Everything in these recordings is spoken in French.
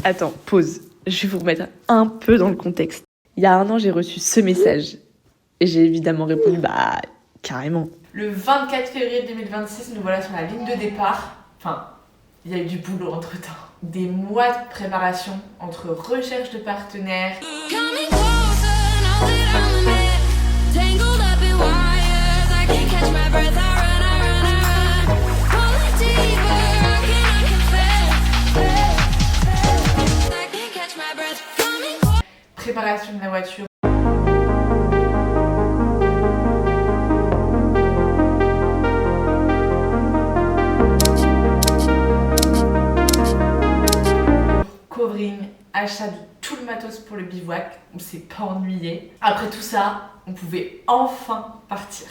Attends, pause. Je vais vous remettre un peu dans le contexte. Il y a 1 an, j'ai reçu ce message. Et j'ai évidemment répondu, carrément. Le 24 février 2026, nous voilà sur la ligne de départ. Enfin, il y a eu du boulot entre-temps. Des mois de préparation entre recherche de partenaires, préparation de la voiture. Covering, achat de tout le matos pour le bivouac, on s'est pas ennuyé. Après tout ça, on pouvait enfin partir.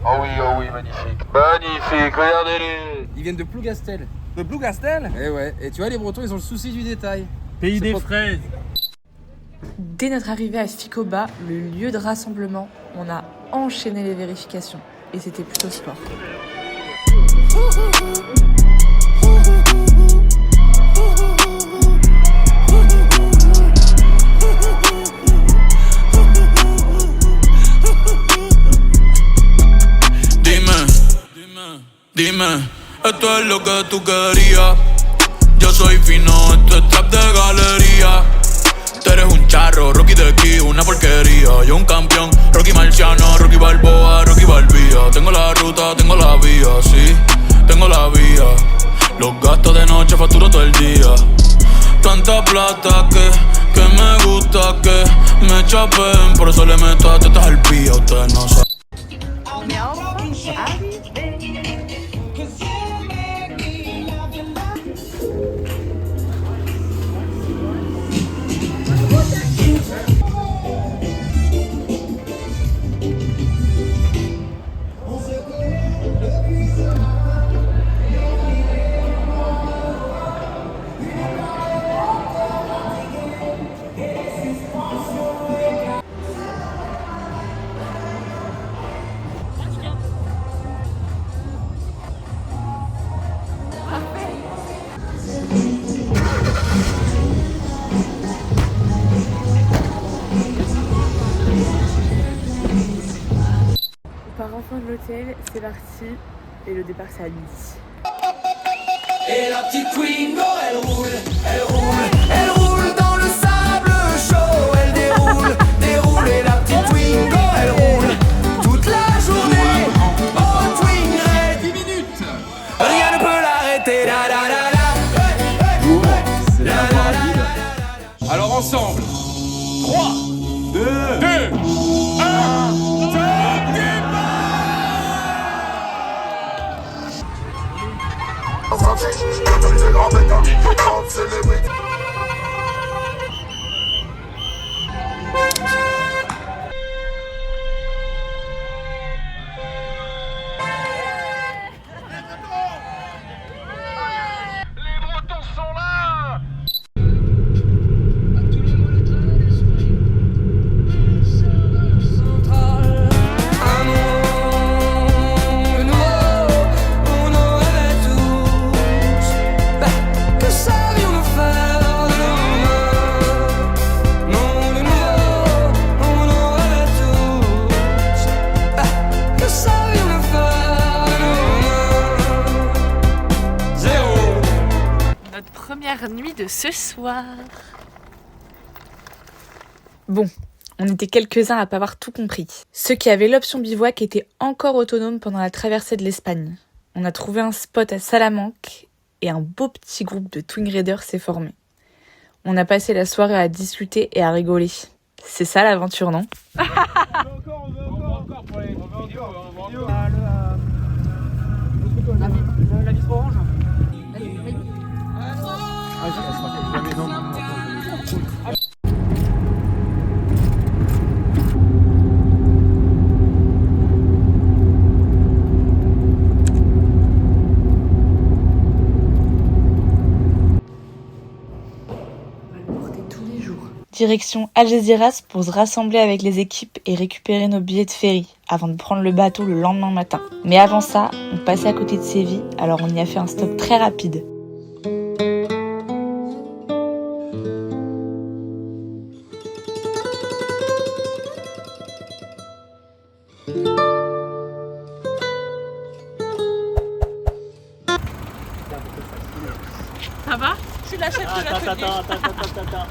Oh oui, magnifique. Magnifique, regardez-les. Ils viennent de Plougastel. De Plougastel? Eh ouais, et tu vois, les Bretons, ils ont le souci du détail. Pays des fraises. Dès notre arrivée à Ficoba, le lieu de rassemblement, on a enchaîné les vérifications. Et c'était plutôt sport. Dime, esto es lo que tú querías. Yo soy fino, esto es trap de galería. Tú eres un charro, Rocky de aquí, una porquería. Yo un campeón, Rocky Marciano, Rocky Balboa, Rocky Balbía. Tengo la ruta, tengo la vía, sí, tengo la vía. Los gastos de noche facturo todo el día. Tanta plata que me gusta que me chapen. Por eso le meto a tetas al pía, ustedes no saben. On part enfin de l'hôtel, c'est parti. Et le départ, c'est à midi. Et la petite Twingo, elle roule dans le sable chaud, elle déroule, et la petite Twingo, elle roule toute la journée, oh Twing Red, 10 minutes, rien ne peut l'arrêter, la la la la, Alors ensemble, 3, 2, 1. Première nuit de ce soir. Bon, on était quelques-uns à pas avoir tout compris. Ceux qui avaient l'option bivouac étaient encore autonomes pendant la traversée de l'Espagne. On a trouvé un spot à Salamanque et un beau petit groupe de Twin Raiders s'est formé. On a passé la soirée à discuter et à rigoler. C'est ça l'aventure, non? On veut encore pour les vidéos. La vitre orange. Direction Algeciras pour se rassembler avec les équipes et récupérer nos billets de ferry avant de prendre le bateau le lendemain matin. Mais avant ça, on passait à côté de Séville, alors on y a fait un stop très rapide. Ça va? Tu l'achètes de l'atelier. Attends.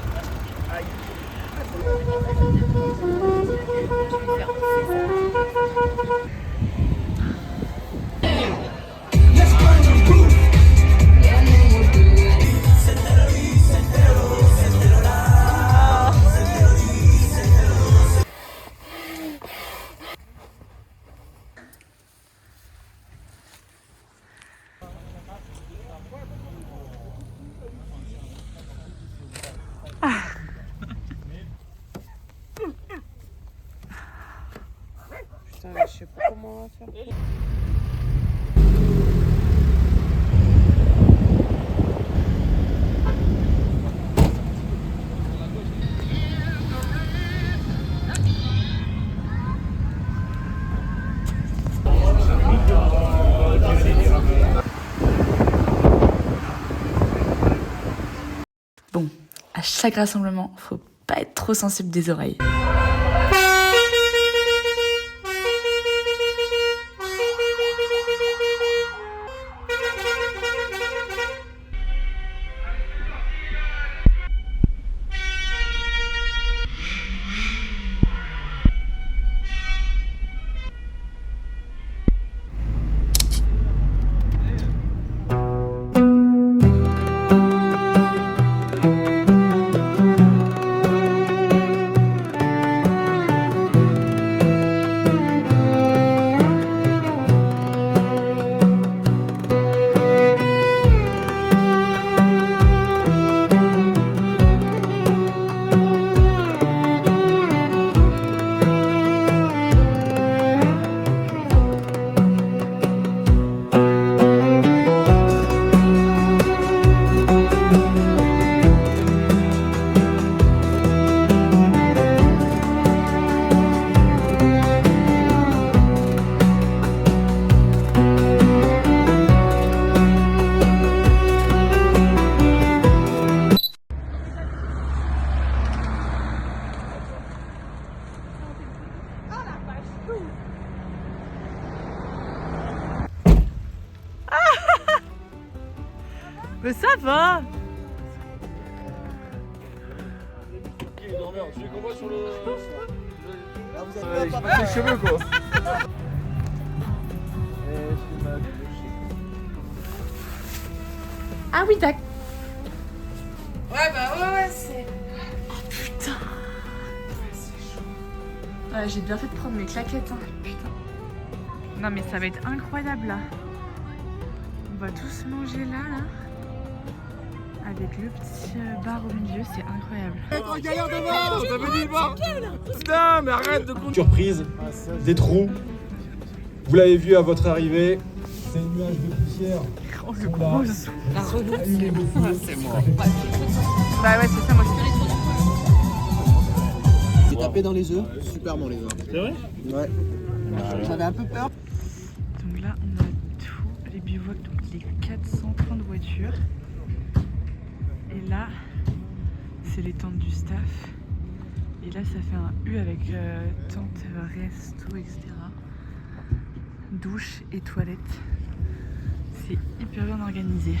Putain, je sais pas comment on va faire. Bon, à chaque rassemblement, faut pas être trop sensible des oreilles. Mais ça va. J'ai pas les cheveux quoi. Ah oui, tac. Ouais, c'est... Oh putain. Ouais, j'ai bien fait de prendre mes claquettes, hein. Putain. Non mais ça va être incroyable là. On va tous manger là. Avec le petit bar au milieu, c'est incroyable. En galère de mort, t'avais dit le bar. Putain, mais arrête de compter. Surprise, des trous. Vous l'avez vu à votre arrivée. C'est un nuage de poussière. Oh le gros zoo. La Renault, c'est moi. Bah ouais, c'est ça, moi je J'ai tapé dans les œufs, super bon les œufs. C'est vrai? Ouais. J'avais un peu peur. Donc là, on a tous les bivouacs, donc les 430 voitures. Et là, c'est les tentes du staff. Et là, ça fait un U avec tente, resto, etc. Douche et toilette. C'est hyper bien organisé.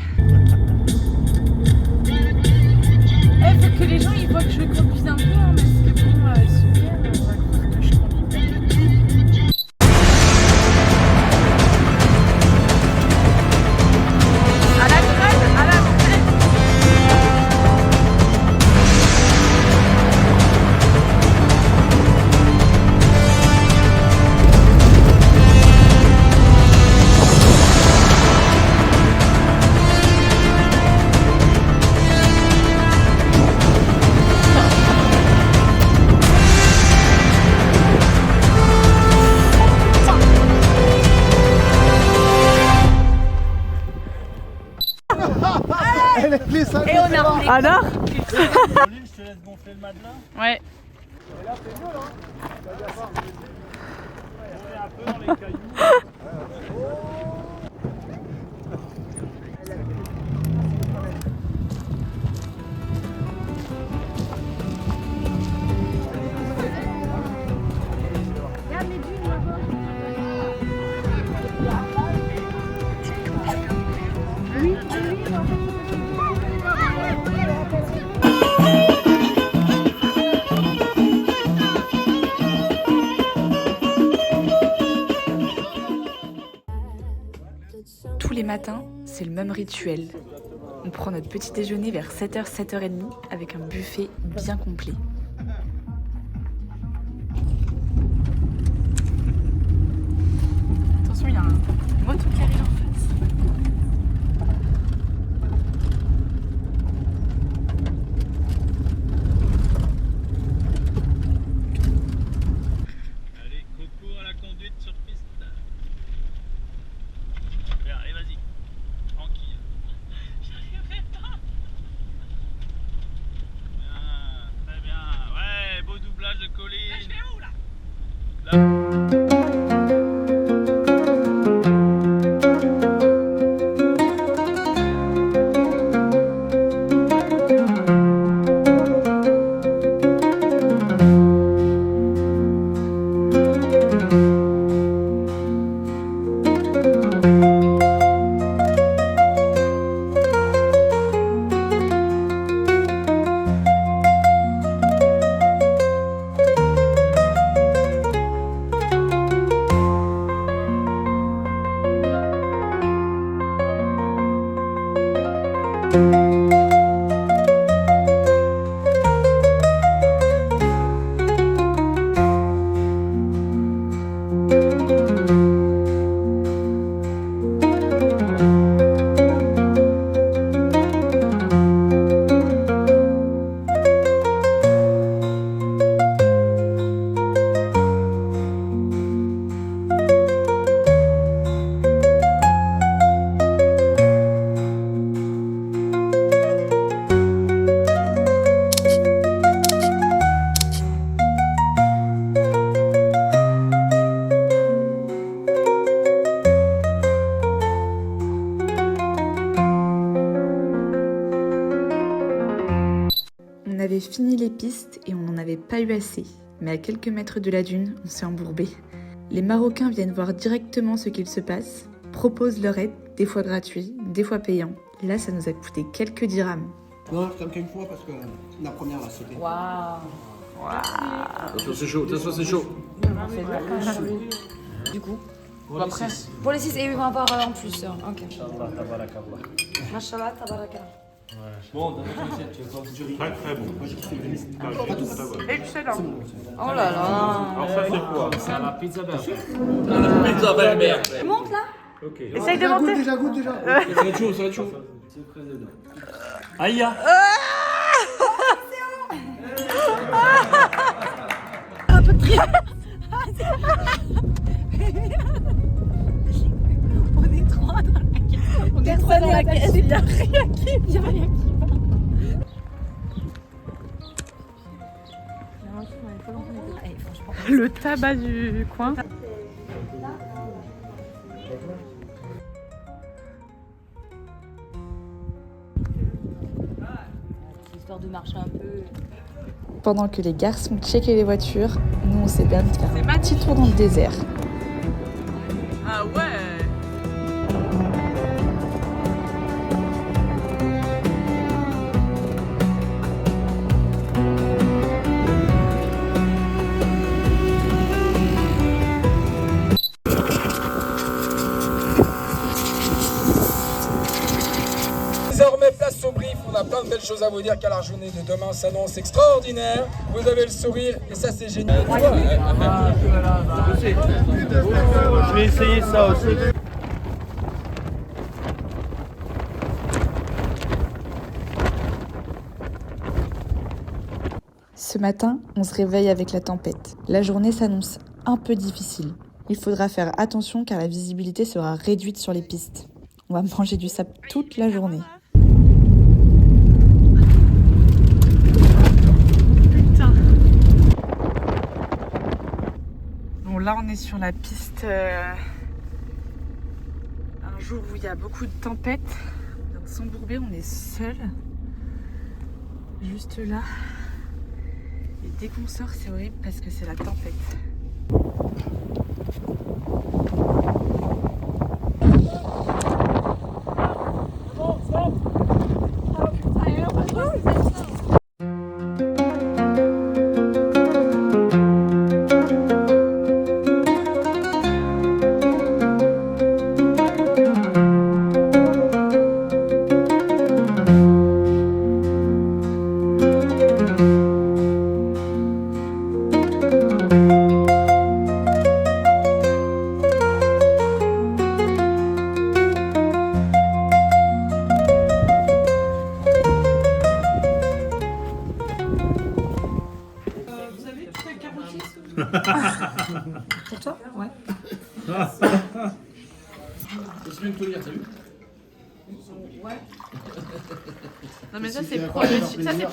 Faut que les gens ils voient que je conduise un peu, hein, parce que bon, super, on va croire que je conduis pas du tout. À la grève, à la grève. Elle est glissante. Alors je te laisse gonfler le matelas. Ouais. Et là, c'est mieux, là. On est un peu dans les cailloux. Tous les matins, c'est le même rituel. On prend notre petit déjeuner vers 7h, 7h30 avec un buffet bien complet. Attention, il y a un moto qui arrive en face. Allez, concours à la conduite sur piste. Bien, allez, vas-y. Tranquille. J'arriverai pas. Bien, très bien. Ouais, beau doublage de Colline. Là, je vais où, là? On avait fini les pistes et on n'en avait pas eu assez. Mais à quelques mètres de la dune, on s'est embourbé. Les Marocains viennent voir directement ce qu'il se passe, proposent leur aide, des fois gratuit, des fois payant. Là, ça nous a coûté quelques dirhams. Non, je t'aime qu'une fois parce que la première là c'était. Waouh. Attention, c'est chaud, attention, c'est chaud. Du coup, Pour les six. pour les 6, et ils vont avoir en plus. Ok. Inch'Allah, tabarakallah. Mashallah, tabarakallah. Bon, dans notre assiette, tu veux quoi? Très très bon. Excellent. Oh là là. Alors ça c'est quoi? C'est la pizza burger. Pizza Berber. Monte là. Ok. Essaye de monter. Déjà, goûte déjà. Ça va être chaud, ça va être chaud. Aïe. Un peu de tri. On est trois dans la caisse. On est trois dans la caisse. Il n'y a rien qui va. Le tabac du coin. Histoire de marcher un peu. Pendant que les garçons checkaient les voitures, nous on s'est permis de faire un petit tour dans le désert. Ah ouais. Désormais, place au brief, on a plein de belles choses à vous dire car la journée de demain s'annonce extraordinaire. Vous avez le sourire et ça c'est génial. Je vais essayer ça aussi. Ce matin, on se réveille avec la tempête. La journée s'annonce un peu difficile. Il faudra faire attention car la visibilité sera réduite sur les pistes. On va manger du sable toute la journée. là on est sur la piste un jour où il y a beaucoup de tempêtes. On vient de s'embourber, on est seul. Juste là. Et dès qu'on sort c'est horrible parce que c'est la tempête. Pour toi? Ouais. C'est bien de te lire, t'as vu? Ouais. Non mais ça c'est pro. Ça c'est.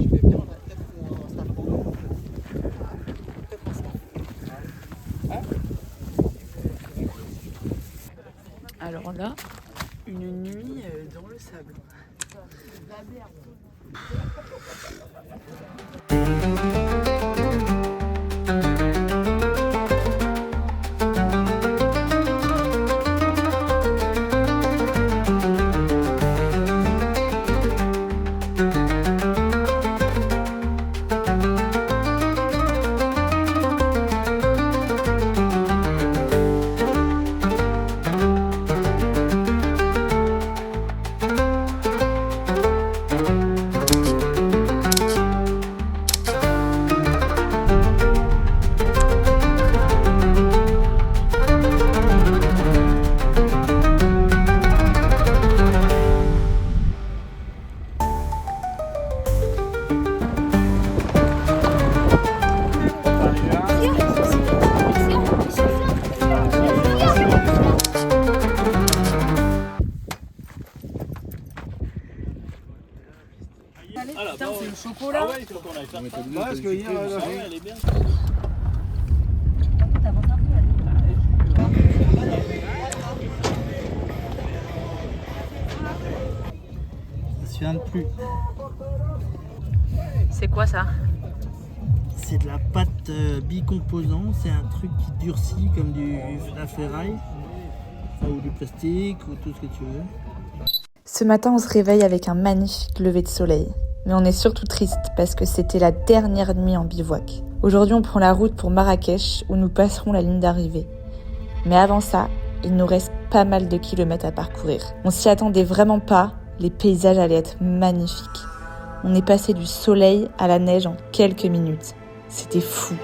Alors là, une nuit dans le sable. Putain, c'est le chocolat. Ah ouais, il faut qu'on aille faire ça. Parce que hier, Elle est bien. ça se vient de plus. C'est quoi ça? C'est de la pâte bicomposant, c'est un truc qui durcit comme la ferraille, ou du plastique, ou tout ce que tu veux. Ce matin, on se réveille avec un magnifique lever de soleil. Mais on est surtout triste parce que c'était la dernière nuit en bivouac. Aujourd'hui, on prend la route pour Marrakech où nous passerons la ligne d'arrivée. Mais avant ça, il nous reste pas mal de kilomètres à parcourir. On s'y attendait vraiment pas, les paysages allaient être magnifiques. On est passé du soleil à la neige en quelques minutes. C'était fou.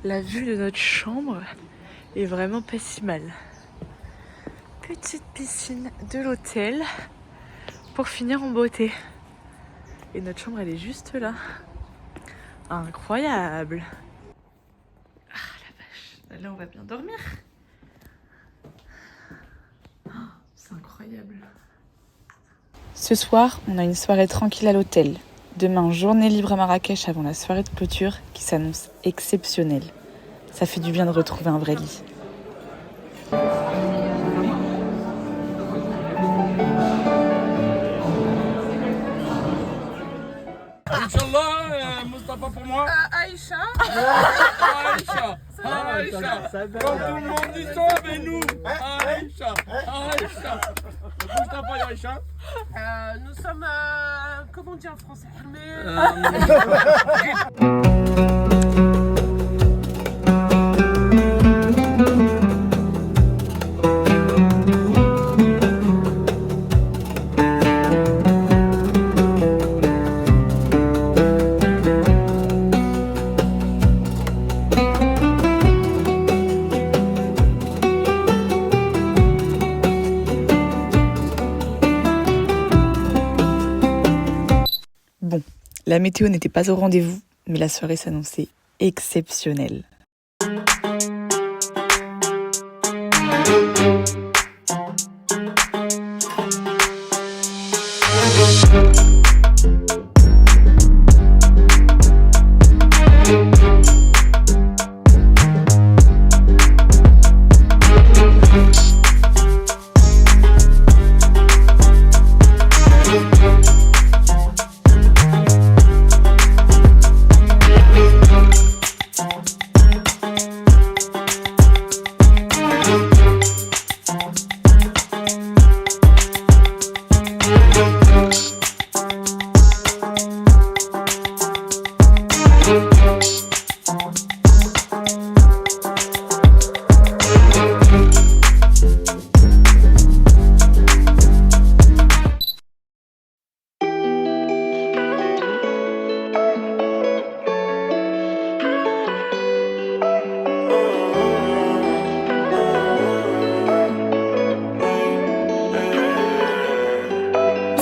La vue de notre chambre est vraiment pas si mal. Petite piscine de l'hôtel pour finir en beauté. Et notre chambre, elle est juste là. Incroyable. Ah la vache, là on va bien dormir. Oh, c'est incroyable. Ce soir, on a une soirée tranquille à l'hôtel. Demain, journée libre à Marrakech avant la soirée de clôture qui s'annonce exceptionnelle. Ça fait du bien de retrouver un vrai lit. Inch'Allah, Mustapha pour moi. Aïcha. Aïcha. Quand tout le monde dit ça avec nous. Aïcha. Mustapha et Aïcha. Nous sommes, comment on dit en français? Bon, la météo n'était pas au rendez-vous, mais la soirée s'annonçait exceptionnelle.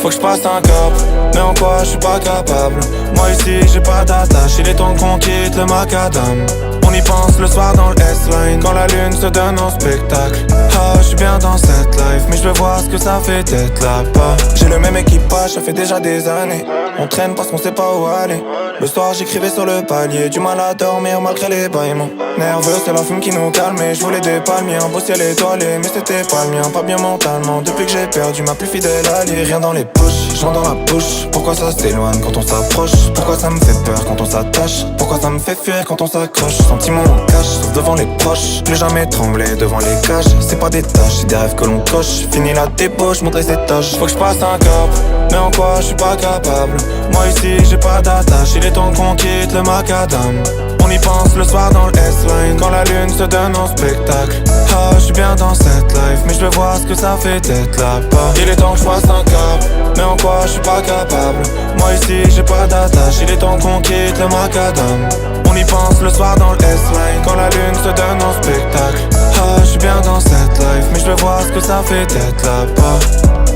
Faut que je passe un cap, mais en quoi je suis pas capable. Moi ici j'ai pas d'attache, il est temps qu'on quitte le macadam. On y pense le soir dans le S-Line, quand la lune se donne en spectacle. Ah, je suis bien dans cette life, mais je veux voir ce que ça fait d'être là-bas. J'ai le même équipage, ça fait déjà des années. On traîne parce qu'on sait pas où aller. Le soir j'écrivais sur le palier, du mal à dormir malgré les bâillements. Nerveux c'est la fume qui nous calmait, je voulais des palmiers, un beau ciel étoilé. Mais c'était pas le mien, pas bien mentalement. Depuis que j'ai perdu ma plus fidèle alliée. Rien dans les poches, j'en dans la bouche. Pourquoi ça s'éloigne quand on s'approche? Pourquoi ça me fait peur quand on s'attache? Pourquoi ça me fait fuir quand on s'accroche? Sentiments en cache, sauf devant les proches. Plus jamais trembler devant les cages. C'est pas des tâches, c'est des rêves que l'on coche. Fini la débauche, montrer ses tâches. Faut que je passe un cap, mais en quoi je suis pas capable. Moi ici j'ai pas d'attache, il est temps qu'on quitte le macadam. On y pense le soir dans le S-Line, quand la lune se donne en spectacle. Ah, je suis bien dans cette life, mais je veux voir ce que ça fait d'être là-bas. Il est temps que je fasse un cap, mais en quoi je suis pas capable. Moi ici j'ai pas d'attache, il est temps qu'on quitte le macadam. On y pense le soir dans le S-Line, quand la lune se donne en spectacle. Ah, je suis bien dans cette life, mais je veux voir ce que ça fait d'être là-bas.